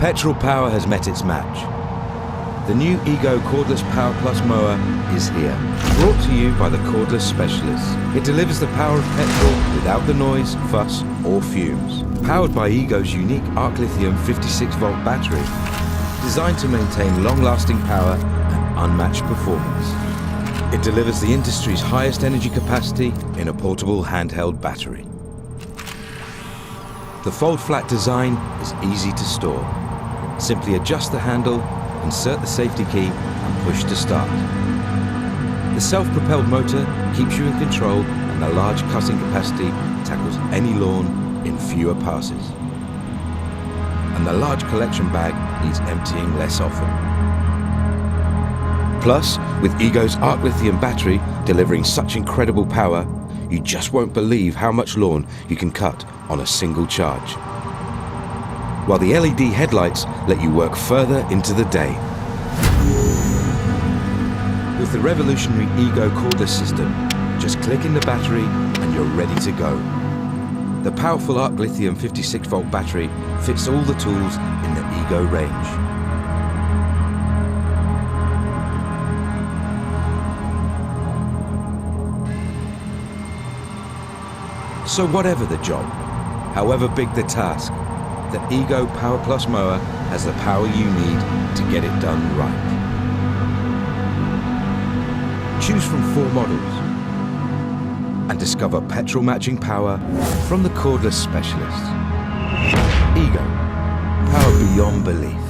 Petrol power has met its match. The new EGO Cordless Power Plus mower is here, brought to you by the cordless specialists. It delivers the power of petrol without the noise, fuss or fumes. Powered by EGO's unique arc lithium 56-volt battery, designed to maintain long-lasting power and unmatched performance. It delivers the industry's highest energy capacity in a portable handheld battery. The fold-flat design is easy to store. Simply adjust the handle, insert the safety key and push to start. The self-propelled motor keeps you in control and the large cutting capacity tackles any lawn in fewer passes. And the large collection bag needs emptying less often. Plus, with EGO's arc lithium battery delivering such incredible power, you just won't believe how much lawn you can cut on a single charge. While the LED headlights let you work further into the day. With the revolutionary EGO cordless system, just click in the battery and you're ready to go. The powerful arc lithium 56-volt battery fits all the tools in the EGO range. So whatever the job, however big the task, the EGO Power Plus mower has the power you need to get it done right. Choose from 4 models and discover petrol matching power from the cordless specialists. EGO, power beyond belief.